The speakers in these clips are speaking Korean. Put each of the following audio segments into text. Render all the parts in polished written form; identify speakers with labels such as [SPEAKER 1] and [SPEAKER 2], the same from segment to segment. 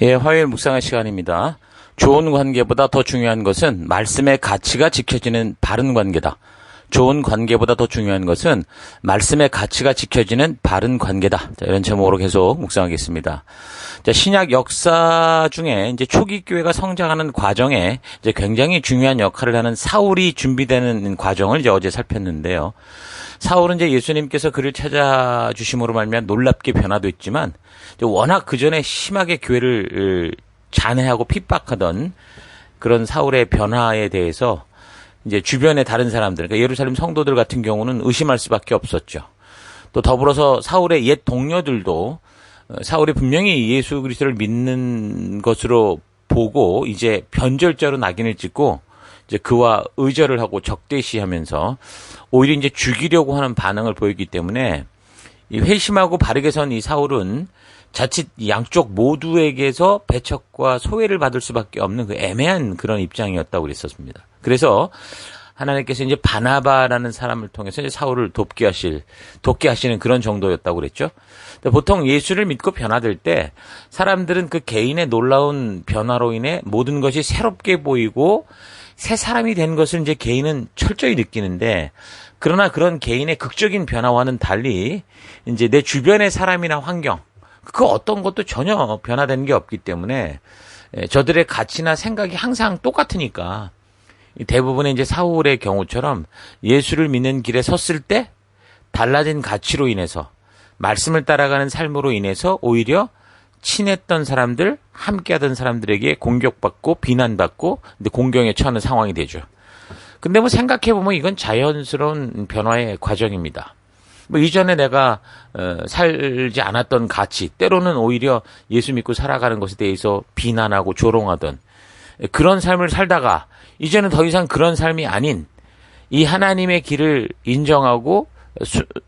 [SPEAKER 1] 예, 화요일 묵상의 시간입니다. 좋은 관계보다 더 중요한 것은 말씀의 가치가 지켜지는 바른 관계다. 좋은 관계보다 더 중요한 것은 말씀의 가치가 지켜지는 바른 관계다. 자, 이런 제목으로 계속 묵상하겠습니다. 자, 신약 역사 중에 이제 초기 교회가 성장하는 과정에 이제 굉장히 중요한 역할을 하는 사울이 준비되는 과정을 이제 어제 살폈는데요. 사울은 이제 예수님께서 그를 찾아주심으로 말미암아 놀랍게 변화됐지만 워낙 그 전에 심하게 교회를 잔해하고 핍박하던 그런 사울의 변화에 대해서 이제 주변의 다른 사람들, 그러니까 예루살렘 성도들 같은 경우는 의심할 수밖에 없었죠. 또 더불어서 사울의 옛 동료들도 사울이 분명히 예수 그리스도를 믿는 것으로 보고 이제 변절자로 낙인을 찍고 이제 그와 의절을 하고 적대시하면서 오히려 이제 죽이려고 하는 반응을 보이기 때문에 이 회심하고 바르게 선 이 사울은 자칫 양쪽 모두에게서 배척과 소외를 받을 수밖에 없는 그 애매한 그런 입장이었다고 그랬었습니다. 그래서 하나님께서 이제 바나바라는 사람을 통해서 이제 사울을 돕게 하시는 그런 정도였다고 그랬죠. 보통 예수를 믿고 변화될 때 사람들은 그 개인의 놀라운 변화로 인해 모든 것이 새롭게 보이고 새 사람이 된 것을 이제 개인은 철저히 느끼는데, 그러나 그런 개인의 극적인 변화와는 달리 이제 내 주변의 사람이나 환경, 그 어떤 것도 전혀 변화되는 게 없기 때문에 저들의 가치나 생각이 항상 똑같으니까 대부분의 이제 사울의 경우처럼 예수를 믿는 길에 섰을 때 달라진 가치로 인해서 말씀을 따라가는 삶으로 인해서 오히려 친했던 사람들, 함께하던 사람들에게 공격받고 비난받고 공경에 처하는 상황이 되죠. 근데 뭐 생각해보면 이건 자연스러운 변화의 과정입니다. 뭐 이전에 내가 살지 않았던 가치, 때로는 오히려 예수 믿고 살아가는 것에 대해서 비난하고 조롱하던 그런 삶을 살다가 이제는 더 이상 그런 삶이 아닌 이 하나님의 길을 인정하고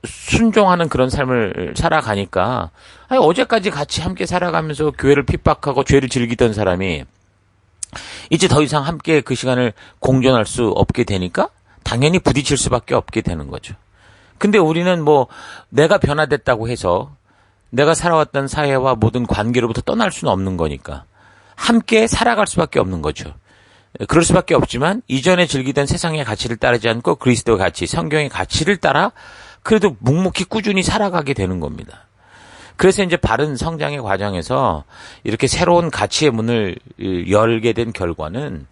[SPEAKER 1] 순종하는 그런 삶을 살아가니까, 아니 어제까지 같이 함께 살아가면서 교회를 핍박하고 죄를 즐기던 사람이 이제 더 이상 함께 그 시간을 공존할 수 없게 되니까 당연히 부딪힐 수밖에 없게 되는 거죠. 근데 우리는 뭐 내가 변화됐다고 해서 내가 살아왔던 사회와 모든 관계로부터 떠날 수는 없는 거니까 함께 살아갈 수밖에 없는 거죠. 그럴 수밖에 없지만 이전에 즐기던 세상의 가치를 따르지 않고 그리스도의 가치, 성경의 가치를 따라 그래도 묵묵히 꾸준히 살아가게 되는 겁니다. 그래서 이제 바른 성장의 과정에서 이렇게 새로운 가치의 문을 열게 된 결과는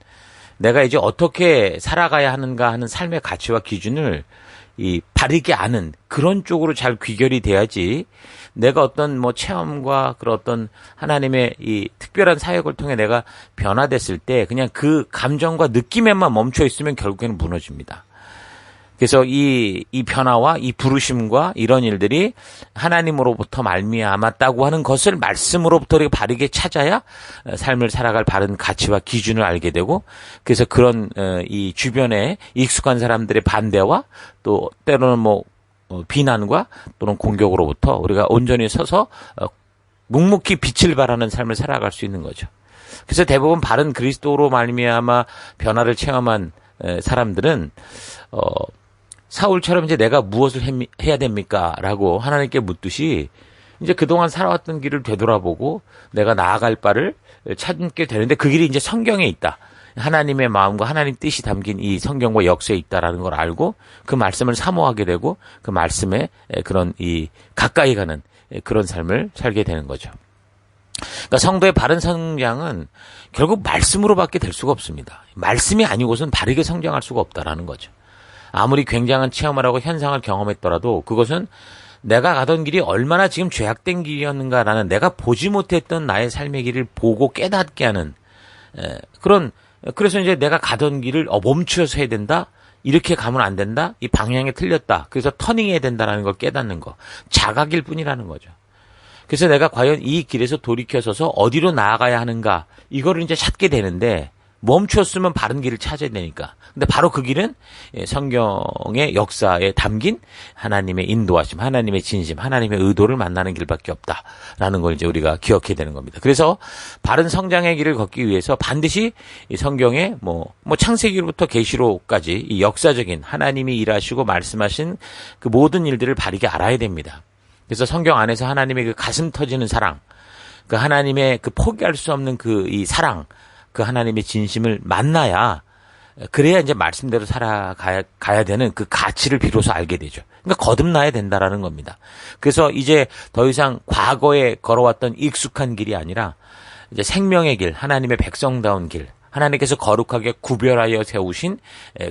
[SPEAKER 1] 내가 이제 어떻게 살아가야 하는가 하는 삶의 가치와 기준을 바르게 아는 그런 쪽으로 잘 귀결이 돼야지, 내가 어떤 뭐 체험과 그런 어떤 하나님의 이 특별한 사역을 통해 내가 변화됐을 때 그냥 그 감정과 느낌에만 멈춰 있으면 결국에는 무너집니다. 그래서 이 변화와 이 부르심과 이런 일들이 하나님으로부터 말미암았다고 하는 것을 말씀으로부터 이렇게 바르게 찾아야 삶을 살아갈 바른 가치와 기준을 알게 되고, 그래서 그런 이 주변에 익숙한 사람들의 반대와 또 때로는 뭐 비난과 또는 공격으로부터 우리가 온전히 서서 묵묵히 빛을 발하는 삶을 살아갈 수 있는 거죠. 그래서 대부분 바른 그리스도로 말미암아 변화를 체험한 사람들은 사울처럼 이제 내가 무엇을 해야 됩니까? 라고 하나님께 묻듯이 이제 그동안 살아왔던 길을 되돌아보고 내가 나아갈 바를 찾게 되는데, 그 길이 이제 성경에 있다. 하나님의 마음과 하나님 뜻이 담긴 이 성경과 역사에 있다라는 걸 알고 그 말씀을 사모하게 되고 그 말씀에 그런 가까이 가는 그런 삶을 살게 되는 거죠. 그러니까 성도의 바른 성장은 결국 말씀으로밖에 될 수가 없습니다. 말씀이 아니고선 바르게 성장할 수가 없다라는 거죠. 아무리 굉장한 체험을 하고 현상을 경험했더라도 그것은 내가 가던 길이 얼마나 지금 죄악된 길이었는가라는, 내가 보지 못했던 나의 삶의 길을 보고 깨닫게 하는 그래서 이제 내가 가던 길을 멈추어서 해야 된다, 이렇게 가면 안 된다, 이 방향이 틀렸다, 그래서 터닝해야 된다라는 걸 깨닫는 거, 자각일 뿐이라는 거죠. 그래서 내가 과연 이 길에서 돌이켜서서 어디로 나아가야 하는가, 이거를 이제 찾게 되는데, 멈추었으면 바른 길을 찾아야 되니까. 근데 바로 그 길은 성경의 역사에 담긴 하나님의 인도하심, 하나님의 진심, 하나님의 의도를 만나는 길밖에 없다라는 걸 이제 우리가 기억해야 되는 겁니다. 그래서 바른 성장의 길을 걷기 위해서 반드시 이 성경의 뭐 창세기로부터 계시록까지 이 역사적인 하나님이 일하시고 말씀하신 그 모든 일들을 바르게 알아야 됩니다. 그래서 성경 안에서 하나님의 그 가슴 터지는 사랑, 그 하나님의 그 포기할 수 없는 그 이 사랑, 그 하나님의 진심을 만나야, 그래야 이제 말씀대로 살아가야 되는 그 가치를 비로소 알게 되죠. 그러니까 거듭나야 된다라는 겁니다. 그래서 이제 더 이상 과거에 걸어왔던 익숙한 길이 아니라 이제 생명의 길, 하나님의 백성다운 길, 하나님께서 거룩하게 구별하여 세우신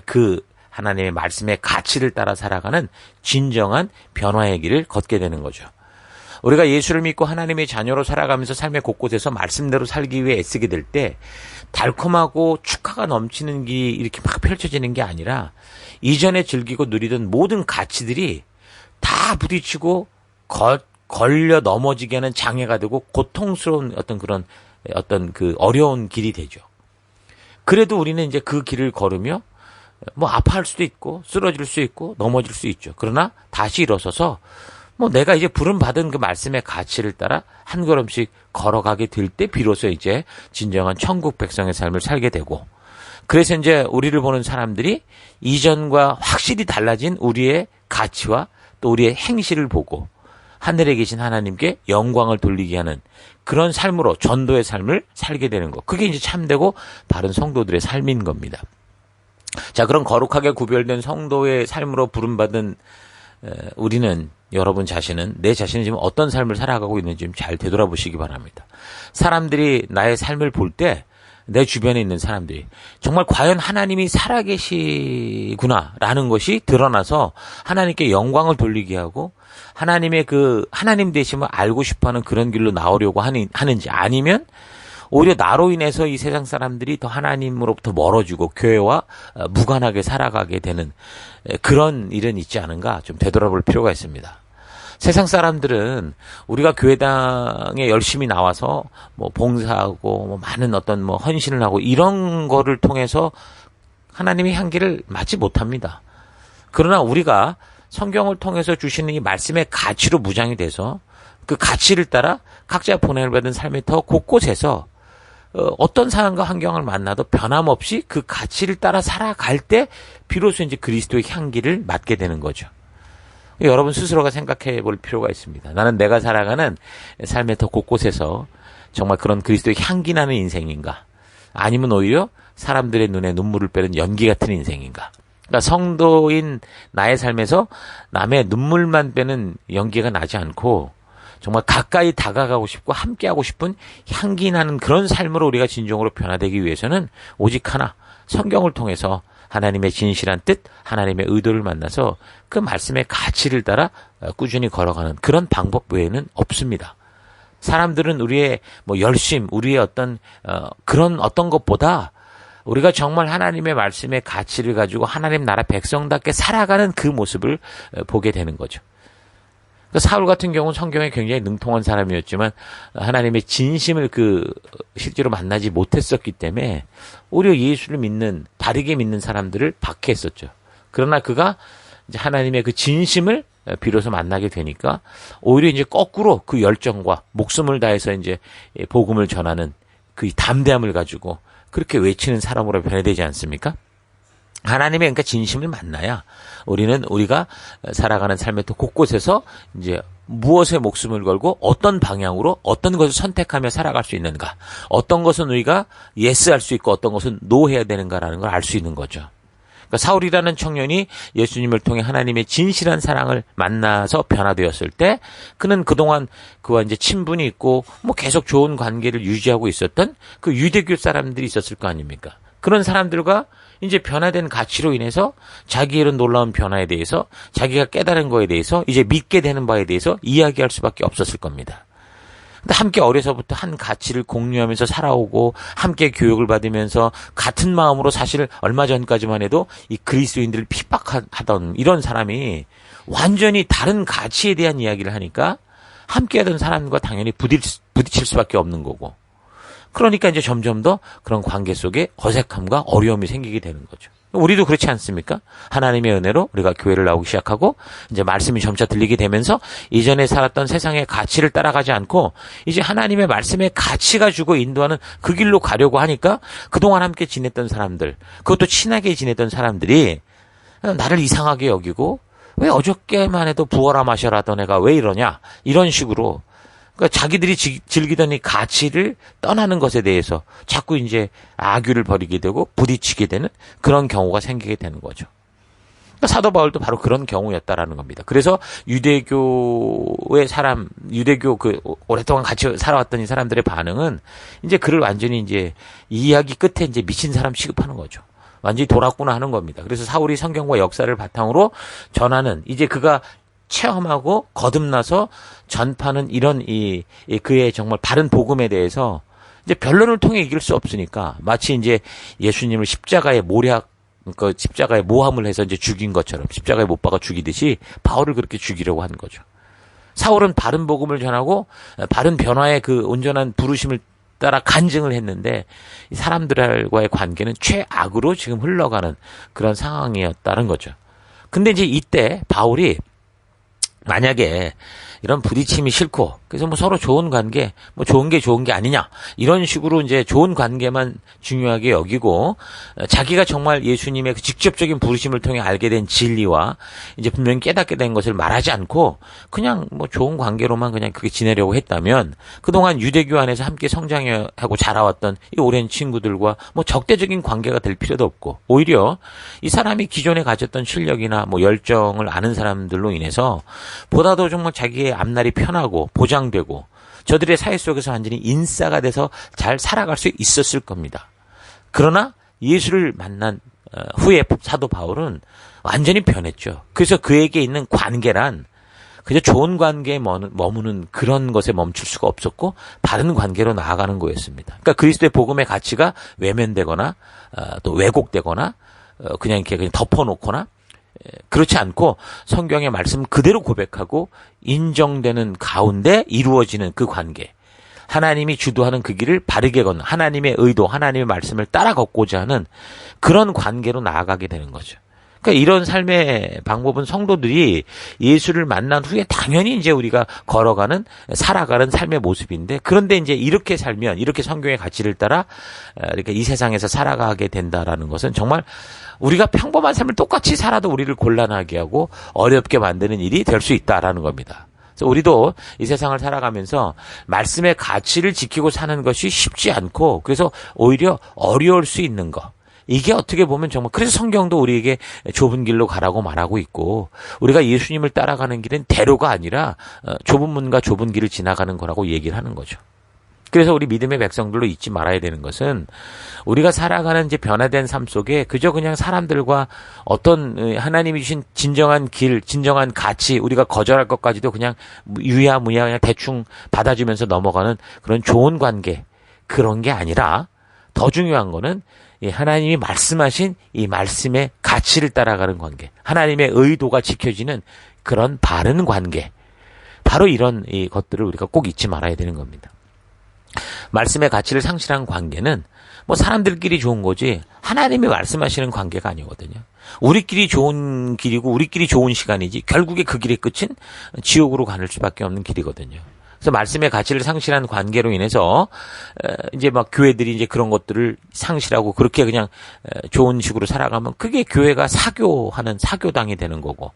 [SPEAKER 1] 그 하나님의 말씀의 가치를 따라 살아가는 진정한 변화의 길을 걷게 되는 거죠. 우리가 예수를 믿고 하나님의 자녀로 살아가면서 삶의 곳곳에서 말씀대로 살기 위해 애쓰게 될 때 달콤하고 축하가 넘치는 길이 이렇게 막 펼쳐지는 게 아니라 이전에 즐기고 누리던 모든 가치들이 다 부딪히고 걸려 넘어지게 하는 장애가 되고 고통스러운 어떤 그 어려운 길이 되죠. 그래도 우리는 이제 그 길을 걸으며 뭐 아파할 수도 있고 쓰러질 수 있고 넘어질 수 있죠. 그러나 다시 일어서서 뭐 내가 이제 부름받은 그 말씀의 가치를 따라 한 걸음씩 걸어가게 될 때 비로소 이제 진정한 천국 백성의 삶을 살게 되고, 그래서 이제 우리를 보는 사람들이 이전과 확실히 달라진 우리의 가치와 또 우리의 행실을 보고 하늘에 계신 하나님께 영광을 돌리게 하는 그런 삶으로 전도의 삶을 살게 되는 것. 그게 이제 참되고 바른 성도들의 삶인 겁니다. 자, 그런 거룩하게 구별된 성도의 삶으로 부름받은 우리는, 여러분 자신은, 내 자신이 지금 어떤 삶을 살아가고 있는지 좀 잘 되돌아보시기 바랍니다. 사람들이 나의 삶을 볼 때 내 주변에 있는 사람들이 정말 과연 하나님이 살아계시구나라는 것이 드러나서 하나님께 영광을 돌리게 하고 하나님의 그 하나님 되심을 알고 싶어하는 그런 길로 나오려고 하는지, 아니면 오히려 나로 인해서 이 세상 사람들이 더 하나님으로부터 멀어지고 교회와 무관하게 살아가게 되는 그런 일은 있지 않은가 좀 되돌아볼 필요가 있습니다. 세상 사람들은 우리가 교회당에 열심히 나와서 뭐 봉사하고 뭐 많은 어떤 뭐 헌신을 하고 이런 거를 통해서 하나님의 향기를 맡지 못합니다. 그러나 우리가 성경을 통해서 주시는 이 말씀의 가치로 무장이 돼서 그 가치를 따라 각자 보냄을 받은 삶의 더 곳곳에서 어떤 상황과 환경을 만나도 변함없이 그 가치를 따라 살아갈 때 비로소 이제 그리스도의 향기를 맡게 되는 거죠. 여러분 스스로가 생각해 볼 필요가 있습니다. 나는 내가 살아가는 삶의 더 곳곳에서 정말 그런 그리스도의 향기 나는 인생인가? 아니면 오히려 사람들의 눈에 눈물을 빼는 연기 같은 인생인가? 그러니까 성도인 나의 삶에서 남의 눈물만 빼는 연기가 나지 않고 정말 가까이 다가가고 싶고 함께하고 싶은 향기 나는 그런 삶으로 우리가 진정으로 변화되기 위해서는 오직 하나, 성경을 통해서 하나님의 진실한 뜻, 하나님의 의도를 만나서 그 말씀의 가치를 따라 꾸준히 걸어가는 그런 방법 외에는 없습니다. 사람들은 우리의 뭐 열심, 우리의 그런 어떤 것보다 우리가 정말 하나님의 말씀의 가치를 가지고 하나님 나라 백성답게 살아가는 그 모습을 보게 되는 거죠. 사울 같은 경우는 성경에 굉장히 능통한 사람이었지만 하나님의 진심을 실제로 만나지 못했었기 때문에 오히려 예수를 믿는, 바르게 믿는 사람들을 박해했었죠. 그러나 그가 이제 하나님의 그 진심을 비로소 만나게 되니까 오히려 이제 거꾸로 그 열정과 목숨을 다해서 이제 복음을 전하는 그 담대함을 가지고 그렇게 외치는 사람으로 변해되지 않습니까? 하나님의 그러니까 진심을 만나야 우리는 우리가 살아가는 삶의 또 곳곳에서 이제 무엇에 목숨을 걸고 어떤 방향으로 어떤 것을 선택하며 살아갈 수 있는가, 어떤 것은 우리가 예스할 수 있고 어떤 것은 노해야 되는가라는 걸 알 수 있는 거죠. 그러니까 사울이라는 청년이 예수님을 통해 하나님의 진실한 사랑을 만나서 변화되었을 때 그는 그동안 그와 이제 친분이 있고 뭐 계속 좋은 관계를 유지하고 있었던 그 유대교 사람들이 있었을 거 아닙니까? 그런 사람들과 이제 변화된 가치로 인해서 자기의 이런 놀라운 변화에 대해서 자기가 깨달은 거에 대해서 이제 믿게 되는 바에 대해서 이야기할 수밖에 없었을 겁니다. 근데 함께 어려서부터 한 가치를 공유하면서 살아오고 함께 교육을 받으면서 같은 마음으로 사실 얼마 전까지만 해도 이 그리스도인들을 핍박하던 이런 사람이 완전히 다른 가치에 대한 이야기를 하니까 함께하던 사람과 당연히 부딪힐 수밖에 없는 거고, 그러니까 이제 점점 더 그런 관계 속에 어색함과 어려움이 생기게 되는 거죠. 우리도 그렇지 않습니까? 하나님의 은혜로 우리가 교회를 나오기 시작하고 이제 말씀이 점차 들리게 되면서 이전에 살았던 세상의 가치를 따라가지 않고 이제 하나님의 말씀의 가치가 주고 인도하는 그 길로 가려고 하니까 그동안 함께 지냈던 사람들, 그것도 친하게 지냈던 사람들이 나를 이상하게 여기고 왜 어저께만 해도 부어라 마셔라 하던 애가 왜 이러냐, 이런 식으로 그러니까 자기들이 즐기던 이 가치를 떠나는 것에 대해서 자꾸 이제 악유를 벌이게 되고 부딪히게 되는 그런 경우가 생기게 되는 거죠. 그러니까 사도 바울도 바로 그런 경우였다라는 겁니다. 그래서 유대교의 사람, 유대교 오랫동안 같이 살아왔던 이 사람들의 반응은 이제 그를 완전히 이제 이 이야기 끝에 이제 미친 사람 취급하는 거죠. 완전히 돌았구나 하는 겁니다. 그래서 사울이 성경과 역사를 바탕으로 전하는, 이제 그가 체험하고 거듭나서 전파는 이런 그의 정말 바른 복음에 대해서 이제 변론을 통해 이길 수 없으니까 마치 이제 예수님을 십자가에 십자가에 모함을 해서 이제 죽인 것처럼 십자가에 못 박아 죽이듯이 바울을 그렇게 죽이려고 한 거죠. 사울은 바른 복음을 전하고 바른 변화의 그 온전한 부르심을 따라 간증을 했는데 이 사람들과의 관계는 최악으로 지금 흘러가는 그런 상황이었다는 거죠. 근데 이제 이때 바울이 만약에 이런 부딪힘이 싫고, 그래서 뭐 서로 좋은 관계, 뭐 좋은 게 아니냐, 이런 식으로 이제 좋은 관계만 중요하게 여기고, 자기가 정말 예수님의 그 직접적인 부르심을 통해 알게 된 진리와 이제 분명히 깨닫게 된 것을 말하지 않고, 그냥 뭐 좋은 관계로만 그냥 그렇게 지내려고 했다면, 그동안 유대교 안에서 함께 성장하고 자라왔던 이 오랜 친구들과 뭐 적대적인 관계가 될 필요도 없고, 오히려 이 사람이 기존에 가졌던 실력이나 뭐 열정을 아는 사람들로 인해서 보다도 정말 자기의 앞날이 편하고 보장되고 저들의 사회 속에서 완전히 인싸가 돼서 잘 살아갈 수 있었을 겁니다. 그러나 예수를 만난 후에 사도 바울은 완전히 변했죠. 그래서 그에게 있는 관계란 그저 좋은 관계에 머무는 그런 것에 멈출 수가 없었고 바른 관계로 나아가는 거였습니다. 그러니까 그리스도의 복음의 가치가 외면되거나 또 왜곡되거나 그냥 이렇게 그냥 덮어놓거나 그렇지 않고 성경의 말씀 그대로 고백하고 인정되는 가운데 이루어지는 그 관계, 하나님이 주도하는 그 길을 바르게 걷는 하나님의 의도, 하나님의 말씀을 따라 걷고자 하는 그런 관계로 나아가게 되는 거죠. 그러니까 이런 삶의 방법은 성도들이 예수를 만난 후에 당연히 이제 우리가 살아가는 삶의 모습인데, 그런데 이제 이렇게 살면, 이렇게 성경의 가치를 따라 이렇게 이 세상에서 살아가게 된다라는 것은 정말 우리가 평범한 삶을 똑같이 살아도 우리를 곤란하게 하고 어렵게 만드는 일이 될 수 있다라는 겁니다. 그래서 우리도 이 세상을 살아가면서 말씀의 가치를 지키고 사는 것이 쉽지 않고, 그래서 오히려 어려울 수 있는 것. 이게 어떻게 보면 정말, 그래서 성경도 우리에게 좁은 길로 가라고 말하고 있고, 우리가 예수님을 따라가는 길은 대로가 아니라 좁은 문과 좁은 길을 지나가는 거라고 얘기를 하는 거죠. 그래서 우리 믿음의 백성들로 잊지 말아야 되는 것은, 우리가 살아가는 이제 변화된 삶 속에 그저 그냥 사람들과 어떤 하나님이 주신 진정한 길, 진정한 가치, 우리가 거절할 것까지도 그냥 유야무야 그냥 대충 받아주면서 넘어가는 그런 좋은 관계, 그런 게 아니라 더 중요한 거는 하나님이 말씀하신 이 말씀의 가치를 따라가는 관계, 하나님의 의도가 지켜지는 그런 바른 관계, 바로 이런 것들을 우리가 꼭 잊지 말아야 되는 겁니다. 말씀의 가치를 상실한 관계는 뭐 사람들끼리 좋은 거지 하나님이 말씀하시는 관계가 아니거든요. 우리끼리 좋은 길이고 우리끼리 좋은 시간이지 결국에 그 길의 끝은 지옥으로 가는 수밖에 없는 길이거든요. 그래서 말씀의 가치를 상실한 관계로 인해서 이제 막 교회들이 이제 그런 것들을 상실하고 그렇게 그냥 좋은 식으로 살아가면 그게 교회가 사교당이 되는 거고,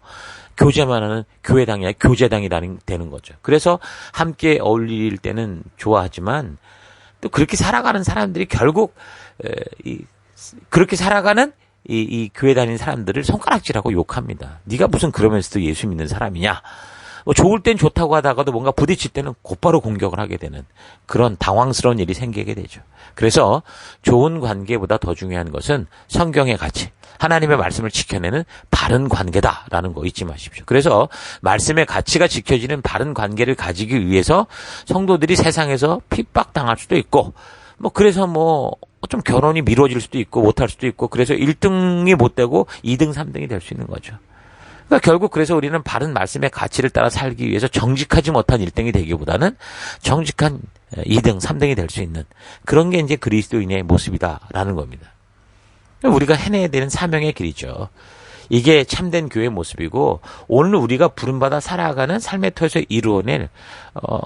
[SPEAKER 1] 교제만 하는 교회당이 아니라 교제당이 되는 거죠. 그래서 함께 어울릴 때는 좋아하지만 또 그렇게 살아가는 사람들이 결국 그렇게 살아가는 이 교회 다니는 사람들을 손가락질하고 욕합니다. 네가 무슨 그러면서도 예수 믿는 사람이냐. 뭐 좋을 땐 좋다고 하다가도 뭔가 부딪힐 때는 곧바로 공격을 하게 되는 그런 당황스러운 일이 생기게 되죠. 그래서 좋은 관계보다 더 중요한 것은 성경의 가치, 하나님의 말씀을 지켜내는 바른 관계다라는 거 잊지 마십시오. 그래서 말씀의 가치가 지켜지는 바른 관계를 가지기 위해서 성도들이 세상에서 핍박당할 수도 있고, 뭐 그래서 뭐 좀 결혼이 미뤄질 수도 있고 못할 수도 있고, 그래서 1등이 못 되고 2등, 3등이 될 수 있는 거죠. 그러니까 결국 그래서 우리는 바른 말씀의 가치를 따라 살기 위해서 정직하지 못한 1등이 되기보다는 정직한 2등, 3등이 될 수 있는 그런 게 이제 그리스도인의 모습이다라는 겁니다. 우리가 해내야 되는 사명의 길이죠. 이게 참된 교회의 모습이고, 오늘 우리가 부름받아 살아가는 삶의 터에서 이루어낼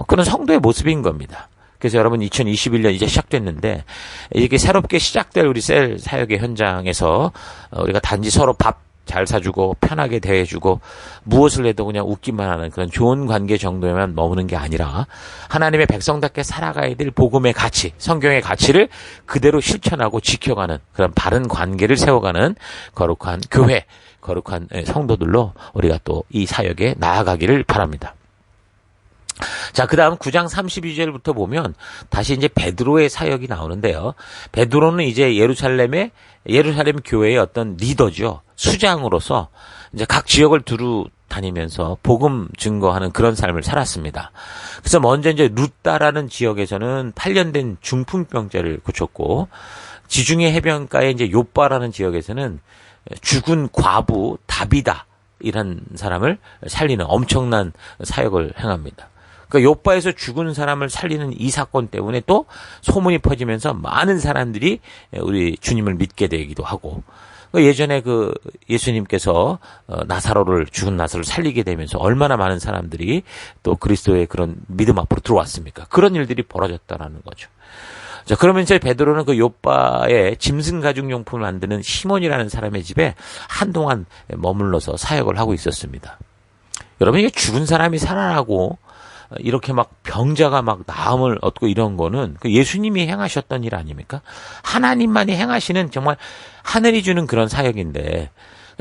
[SPEAKER 1] 그런 성도의 모습인 겁니다. 그래서 여러분 2021년 이제 시작됐는데, 이렇게 새롭게 시작될 우리 셀 사역의 현장에서 우리가 단지 서로 밥 잘 사주고 편하게 대해주고 무엇을 해도 그냥 웃기만 하는 그런 좋은 관계 정도에만 머무는 게 아니라 하나님의 백성답게 살아가야 될 복음의 가치, 성경의 가치를 그대로 실천하고 지켜가는 그런 바른 관계를 세워가는 거룩한 교회, 거룩한 성도들로 우리가 또 이 사역에 나아가기를 바랍니다. 자, 그 다음 9장 32절부터 보면 다시 이제 베드로의 사역이 나오는데요. 베드로는 이제 예루살렘 교회의 어떤 리더죠. 수장으로서 이제 각 지역을 두루 다니면서 복음 증거하는 그런 삶을 살았습니다. 그래서 먼저 이제 루따라는 지역에서는 8년 된 중풍병자를 고쳤고, 지중해 해변가의 이제 요빠라는 지역에서는 죽은 과부 다비다 이런 사람을 살리는 엄청난 사역을 행합니다. 그러니까 요빠에서 죽은 사람을 살리는 이 사건 때문에 또 소문이 퍼지면서 많은 사람들이 우리 주님을 믿게 되기도 하고, 예전에 그 예수님께서 죽은 나사로를 살리게 되면서 얼마나 많은 사람들이 또 그리스도의 그런 믿음 앞으로 들어왔습니까? 그런 일들이 벌어졌다라는 거죠. 자, 그러면 이제 베드로는 그 요빠에 짐승 가죽용품을 만드는 시몬이라는 사람의 집에 한동안 머물러서 사역을 하고 있었습니다. 여러분, 이게 죽은 사람이 살아나고 이렇게 막 병자가 막 나음을 얻고 이런 거는 예수님이 행하셨던 일 아닙니까? 하나님만이 행하시는 정말 하늘이 주는 그런 사역인데,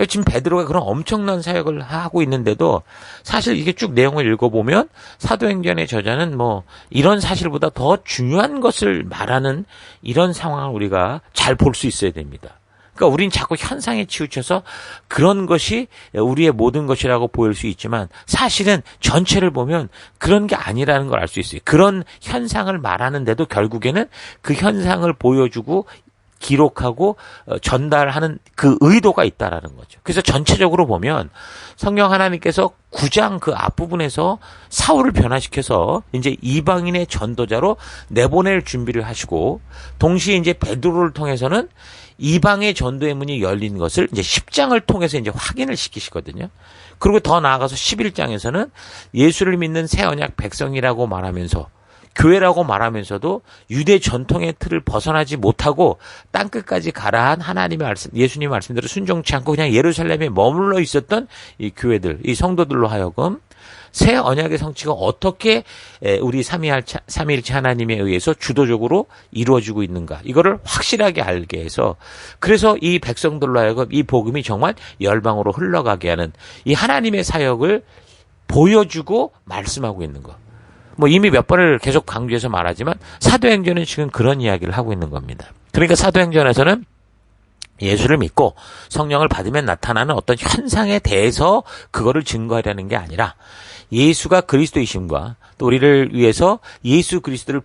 [SPEAKER 1] 지금 베드로가 그런 엄청난 사역을 하고 있는데도 사실 이게 쭉 내용을 읽어보면 사도행전의 저자는 뭐 이런 사실보다 더 중요한 것을 말하는 이런 상황을 우리가 잘 볼 수 있어야 됩니다. 그러니까 우린 자꾸 현상에 치우쳐서 그런 것이 우리의 모든 것이라고 보일 수 있지만 사실은 전체를 보면 그런 게 아니라는 걸 알 수 있어요. 그런 현상을 말하는데도 결국에는 그 현상을 보여주고 기록하고 전달하는 그 의도가 있다라는 거죠. 그래서 전체적으로 보면 성경 하나님께서 9장 그 앞부분에서 사울을 변화시켜서 이제 이방인의 전도자로 내보낼 준비를 하시고, 동시에 이제 베드로를 통해서는 이방의 전도의 문이 열린 것을 이제 10장을 통해서 이제 확인을 시키시거든요. 그리고 더 나아가서 11장에서는 예수를 믿는 새 언약 백성이라고 말하면서, 교회라고 말하면서도 유대 전통의 틀을 벗어나지 못하고 땅끝까지 가라한 하나님의 말씀, 예수님의 말씀대로 순종치 않고 그냥 예루살렘에 머물러 있었던 이 교회들, 이 성도들로 하여금 새 언약의 성취가 어떻게 우리 삼위일체 하나님에 의해서 주도적으로 이루어지고 있는가, 이거를 확실하게 알게 해서, 그래서 이 백성들로 하여금 이 복음이 정말 열방으로 흘러가게 하는 이 하나님의 사역을 보여주고 말씀하고 있는 것. 뭐 이미 몇 번을 계속 강조해서 말하지만 사도행전은 지금 그런 이야기를 하고 있는 겁니다. 그러니까 사도행전에서는 예수를 믿고 성령을 받으면 나타나는 어떤 현상에 대해서 그거를 증거하려는 게 아니라, 예수가 그리스도이심과 또 우리를 위해서 예수 그리스도를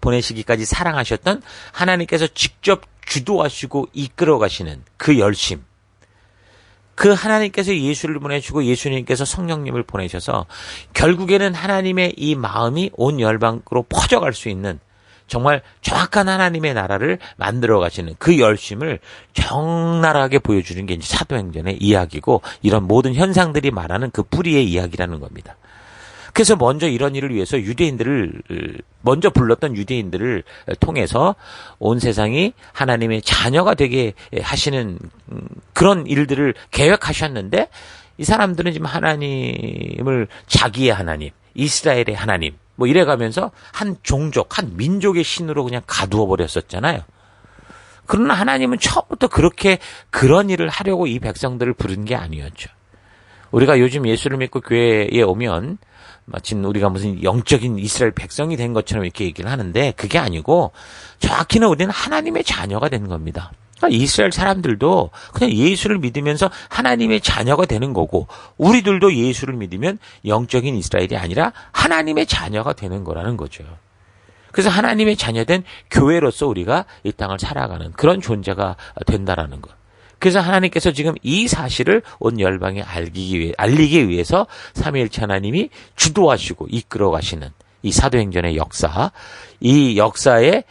[SPEAKER 1] 보내시기까지 사랑하셨던 하나님께서 직접 주도하시고 이끌어 가시는 그 열심, 그 하나님께서 예수를 보내시고 예수님께서 성령님을 보내셔서 결국에는 하나님의 이 마음이 온 열방으로 퍼져갈 수 있는 정말 정확한 하나님의 나라를 만들어 가시는 그 열심을 적나라하게 보여주는 게 이제 사도행전의 이야기고, 이런 모든 현상들이 말하는 그 뿌리의 이야기라는 겁니다. 그래서 먼저 이런 일을 위해서 먼저 불렀던 유대인들을 통해서 온 세상이 하나님의 자녀가 되게 하시는 그런 일들을 계획하셨는데, 이 사람들은 지금 하나님을 자기의 하나님, 이스라엘의 하나님, 뭐 이래가면서 한 종족, 한 민족의 신으로 그냥 가두어 버렸었잖아요. 그러나 하나님은 처음부터 그런 일을 하려고 이 백성들을 부른 게 아니었죠. 우리가 요즘 예수를 믿고 교회에 오면 마치 우리가 무슨 영적인 이스라엘 백성이 된 것처럼 이렇게 얘기를 하는데, 그게 아니고 정확히는 우리는 하나님의 자녀가 된 겁니다. 그러니까 이스라엘 사람들도 그냥 예수를 믿으면서 하나님의 자녀가 되는 거고, 우리들도 예수를 믿으면 영적인 이스라엘이 아니라 하나님의 자녀가 되는 거라는 거죠. 그래서 하나님의 자녀된 교회로서 우리가 이 땅을 살아가는 그런 존재가 된다라는 것. 그래서 하나님께서 지금 이 사실을 온 열방에 알리기 위해서 삼위일체 하나님이 주도하시고 이끌어 가시는 이 사도행전의 역사, 이 역사에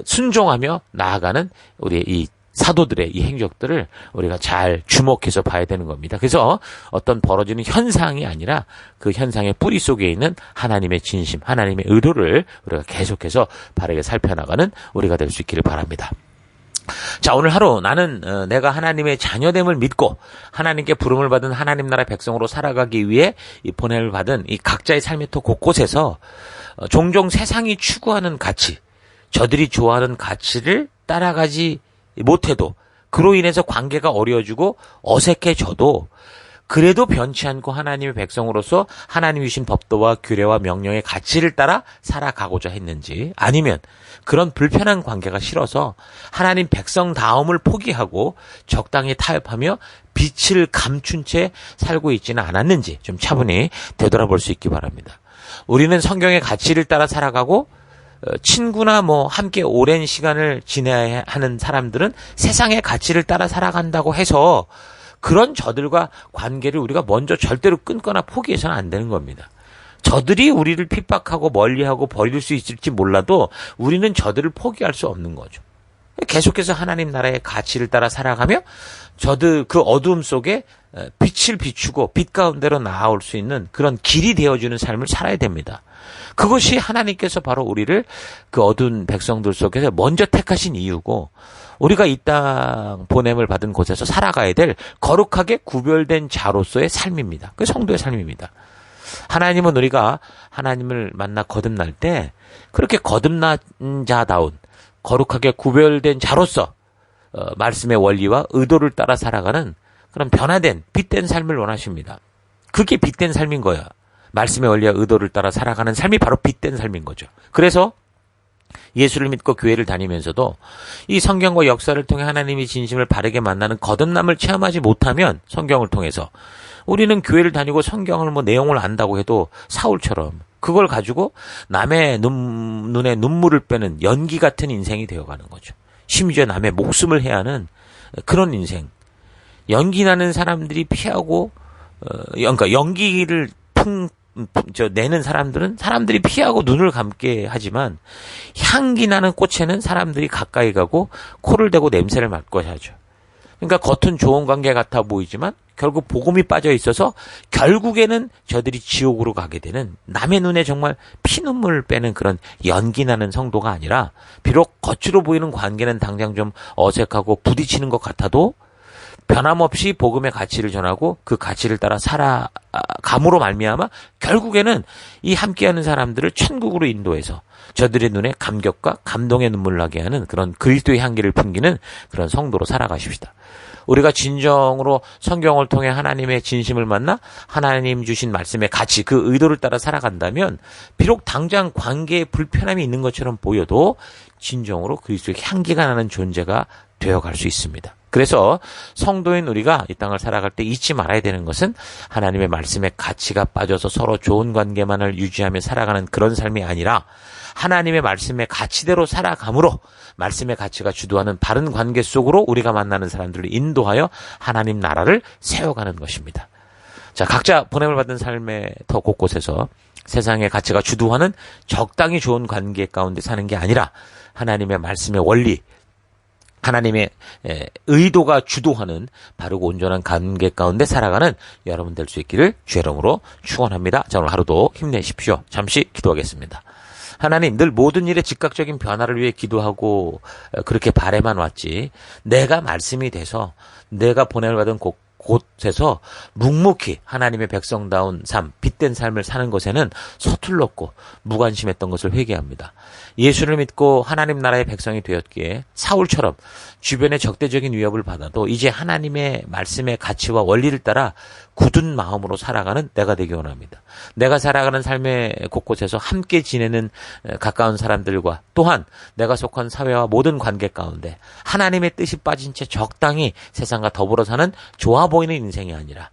[SPEAKER 1] 순종하며 나아가는 우리 이 사도들의 이 행적들을 우리가 잘 주목해서 봐야 되는 겁니다. 그래서 어떤 벌어지는 현상이 아니라 그 현상의 뿌리 속에 있는 하나님의 진심, 하나님의 의도를 우리가 계속해서 바르게 살펴나가는 우리가 될 수 있기를 바랍니다.
[SPEAKER 2] 자, 오늘 하루 나는 내가 하나님의 자녀됨을 믿고 하나님께 부름을 받은 하나님 나라 백성으로 살아가기 위해 이 보냄을 받은 이 각자의 삶의 터 곳곳에서 종종 세상이 추구하는 가치, 저들이 좋아하는 가치를 따라가지 못해도 그로 인해서 관계가 어려워지고 어색해져도 그래도 변치 않고 하나님의 백성으로서 하나님이 주신 법도와 규례와 명령의 가치를 따라 살아가고자 했는지, 아니면 그런 불편한 관계가 싫어서 하나님 백성다움을 포기하고 적당히 타협하며 빛을 감춘 채 살고 있지는 않았는지 좀 차분히 되돌아볼 수 있기 바랍니다. 우리는 성경의 가치를 따라 살아가고 친구나 함께 오랜 시간을 지내야 하는 사람들은 세상의 가치를 따라 살아간다고 해서 그런 저들과 관계를 우리가 먼저 절대로 끊거나 포기해서는 안 되는 겁니다. 저들이 우리를 핍박하고 멀리하고 버릴 수 있을지 몰라도 우리는 저들을 포기할 수 없는 거죠. 계속해서 하나님 나라의 가치를 따라 살아가며 저들 그 어두움 속에 빛을 비추고 빛 가운데로 나아올 수 있는 그런 길이 되어주는 삶을 살아야 됩니다. 그것이 하나님께서 바로 우리를 그 어두운 백성들 속에서 먼저 택하신 이유고, 우리가 이 땅 보냄을 받은 곳에서 살아가야 될 거룩하게 구별된 자로서의 삶입니다. 그 성도의 삶입니다. 하나님은 우리가 하나님을 만나 거듭날 때 그렇게 거듭난 자다운 거룩하게 구별된 자로서 말씀의 원리와 의도를 따라 살아가는 그런 변화된 빛된 삶을 원하십니다. 그게 빛된 삶인 거야. 말씀의 원리와 의도를 따라 살아가는 삶이 바로 빛된 삶인 거죠. 그래서 예수를 믿고 교회를 다니면서도 이 성경과 역사를 통해 하나님이 진심을 바르게 만나는 거듭남을 체험하지 못하면, 성경을 통해서 우리는 교회를 다니고 성경을 내용을 안다고 해도 사울처럼 그걸 가지고 남의 눈에 눈물을 빼는 연기 같은 인생이 되어가는 거죠. 심지어 남의 목숨을 해야 하는 그런 인생. 연기 나는 사람들이 피하고 그러니까 연기를 내는 사람들은 사람들이 피하고 눈을 감게 하지만, 향기 나는 꽃에는 사람들이 가까이 가고 코를 대고 냄새를 맡고 하죠. 그러니까 겉은 좋은 관계 같아 보이지만 결국 복음이 빠져 있어서 결국에는 저들이 지옥으로 가게 되는, 남의 눈에 정말 피눈물을 빼는 그런 연기 나는 성도가 아니라, 비록 겉으로 보이는 관계는 당장 좀 어색하고 부딪히는 것 같아도 변함없이 복음의 가치를 전하고 그 가치를 따라 살아감으로 말미암아 결국에는 이 함께하는 사람들을 천국으로 인도해서 저들의 눈에 감격과 감동의 눈물 나게 하는 그런 그리스도의 향기를 풍기는 그런 성도로 살아가십시다. 우리가 진정으로 성경을 통해 하나님의 진심을 만나 하나님 주신 말씀의 가치, 그 의도를 따라 살아간다면 비록 당장 관계에 불편함이 있는 것처럼 보여도 진정으로 그리스도의 향기가 나는 존재가 되어갈 수 있습니다. 그래서 성도인 우리가 이 땅을 살아갈 때 잊지 말아야 되는 것은 하나님의 말씀에 가치가 빠져서 서로 좋은 관계만을 유지하며 살아가는 그런 삶이 아니라, 하나님의 말씀의 가치대로 살아감으로 말씀의 가치가 주도하는 바른 관계 속으로 우리가 만나는 사람들을 인도하여 하나님 나라를 세워가는 것입니다. 자, 각자 보냄을 받은 삶의 터 곳곳에서 세상의 가치가 주도하는 적당히 좋은 관계 가운데 사는 게 아니라 하나님의 말씀의 원리, 하나님의 의도가 주도하는 바르고 온전한 관계 가운데 살아가는 여러분 될 수 있기를 주의 이름으로 축원합니다. 자, 오늘 하루도 힘내십시오. 잠시 기도하겠습니다. 하나님, 늘 모든 일에 즉각적인 변화를 위해 기도하고 그렇게 바라만 왔지, 내가 말씀이 돼서 내가 보냄을 받은 곳에서 묵묵히 하나님의 백성다운 삶, 빛된 삶을 사는 것에는 서툴렀고 무관심했던 것을 회개합니다. 예수를 믿고 하나님 나라의 백성이 되었기에 사울처럼 주변의 적대적인 위협을 받아도 이제 하나님의 말씀의 가치와 원리를 따라 굳은 마음으로 살아가는 내가 되기 원합니다. 내가 살아가는 삶의 곳곳에서 함께 지내는 가까운 사람들과 또한 내가 속한 사회와 모든 관계 가운데 하나님의 뜻이 빠진 채 적당히 세상과 더불어 사는 좋아 보이는 인생이 아니라,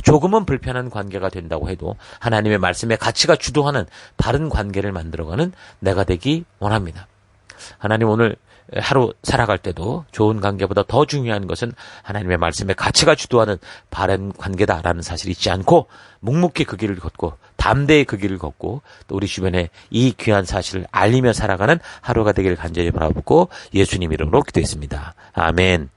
[SPEAKER 2] 조금은 불편한 관계가 된다고 해도 하나님의 말씀의 가치가 주도하는 바른 관계를 만들어가는 내가 되기 원합니다. 하나님, 오늘 하루 살아갈 때도 좋은 관계보다 더 중요한 것은 하나님의 말씀의 가치가 주도하는 바른 관계다라는 사실을 잊지 않고 묵묵히 그 길을 걷고 담대히 그 길을 걷고 또 우리 주변에 이 귀한 사실을 알리며 살아가는 하루가 되기를 간절히 바라보고 예수님 이름으로 기도했습니다. 아멘.